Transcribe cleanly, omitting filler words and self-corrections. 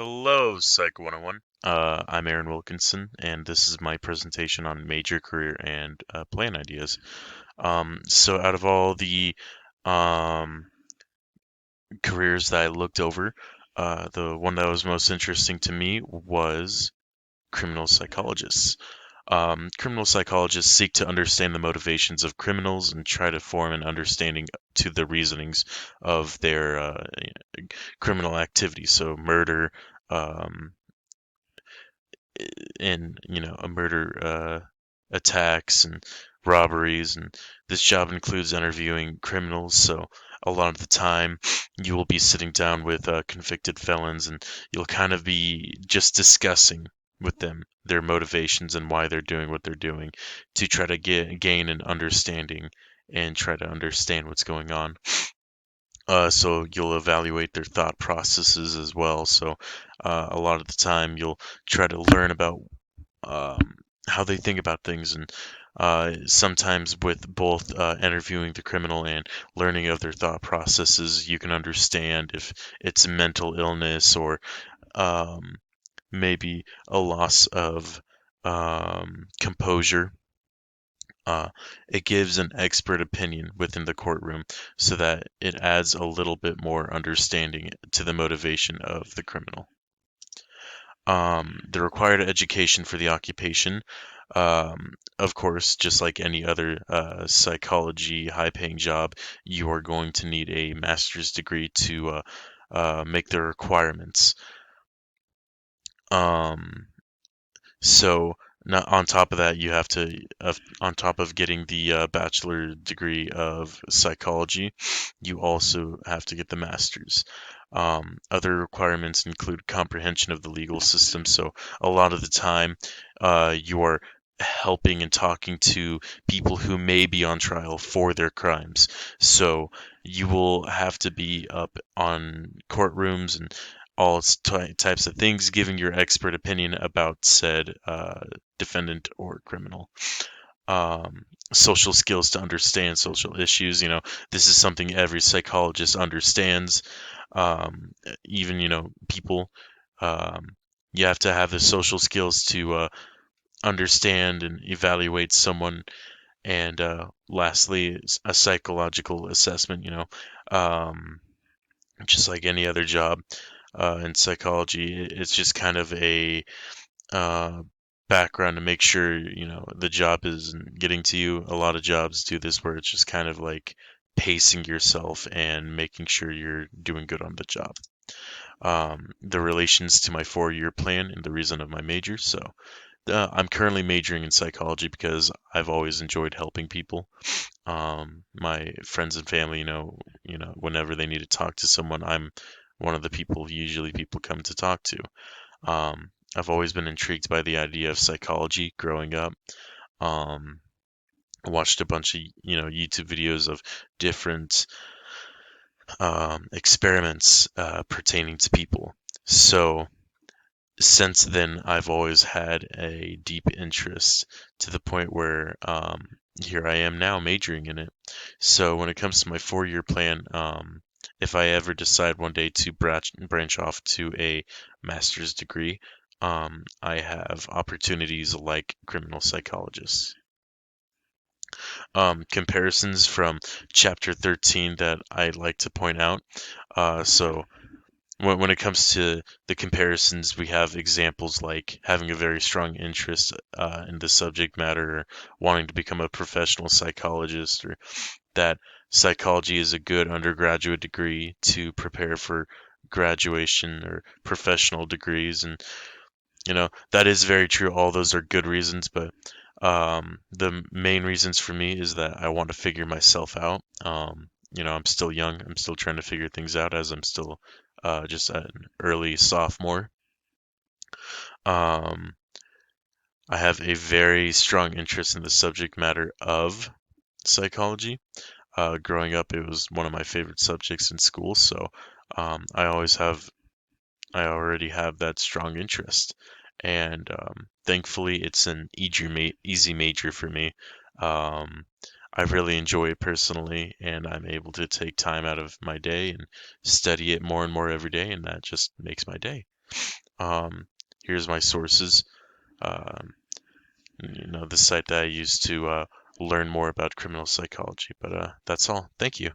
Hello, Psych 101. I'm Aaron Wilkinson, and this is my presentation on major career and plan ideas. So, out of all the um, careers that I looked over, the one that was most interesting to me was criminal psychologists. Criminal psychologists seek to understand the motivations of criminals and try to form an understanding to the reasonings of their criminal activity. So, murder, um, and a murder attacks and robberies, and this job includes interviewing criminals. So a lot of the time you will be sitting down with convicted felons, and you'll kind of be just discussing with them their motivations and why they're doing what they're doing, to try to gain an understanding and try to understand what's going on. So you'll evaluate their thought processes as well. So a lot of the time you'll try to learn about um, how they think about things, and sometimes with both interviewing the criminal and learning of their thought processes, you can understand if it's mental illness or um, maybe a loss of composure. uh, it gives an expert opinion within the courtroom so that it adds a little bit more understanding to the motivation of the criminal. The required education for the occupation, of course, just like any other psychology high paying job, you are going to need a master's degree to make the requirements. Um, So, not on top of that, you have to, on top of getting the bachelor degree of psychology, you also have to get the master's. Other requirements include comprehension of the legal system. So, a lot of the time, you are helping and talking to people who may be on trial for their crimes. So, you will have to be up on courtrooms and all types of things, giving your expert opinion about said defendant or criminal. Social skills to understand social issues. This is something every psychologist understands. Even, people. Um, you have to have the social skills to understand and evaluate someone. And lastly, a psychological assessment. Just like any other job in psychology. It's just kind of a uh, background to make sure the job isn't getting to you. A lot of jobs do this where it's just kind of like pacing yourself and making sure you're doing good on the job. The relations to my 4-year plan and the reason of my major. So I'm currently majoring in psychology because I've always enjoyed helping people. My friends and family, whenever they need to talk to someone, I'm one of the people usually people come to talk to. I've always been intrigued by the idea of psychology growing up. Um, I watched a bunch of YouTube videos of different experiments pertaining to people. So since then, I've always had a deep interest to the point where here I am now majoring in it. So when it comes to my 4-year plan, if I ever decide one day to branch off to a master's degree, I have opportunities like criminal psychologists. Comparisons from chapter 13 that I'd like to point out. So when it comes to the comparisons, we have examples like having a very strong interest in the subject matter, or wanting to become a professional psychologist, or that psychology is a good undergraduate degree to prepare for graduation or professional degrees. And, that is very true. All those are good reasons, but the main reasons for me is that I want to figure myself out. I'm still young. I'm still trying to figure things out as I'm still just an early sophomore. Um, I have a very strong interest in the subject matter of psychology. Growing up, it was one of my favorite subjects in school, so I already have that strong interest, and thankfully, it's an easy major for me. Um, I really enjoy it personally, and I'm able to take time out of my day and study it more and more every day, and that just makes my day. Here's my sources. Um, the site that I use to learn more about criminal psychology. But that's all. Thank you.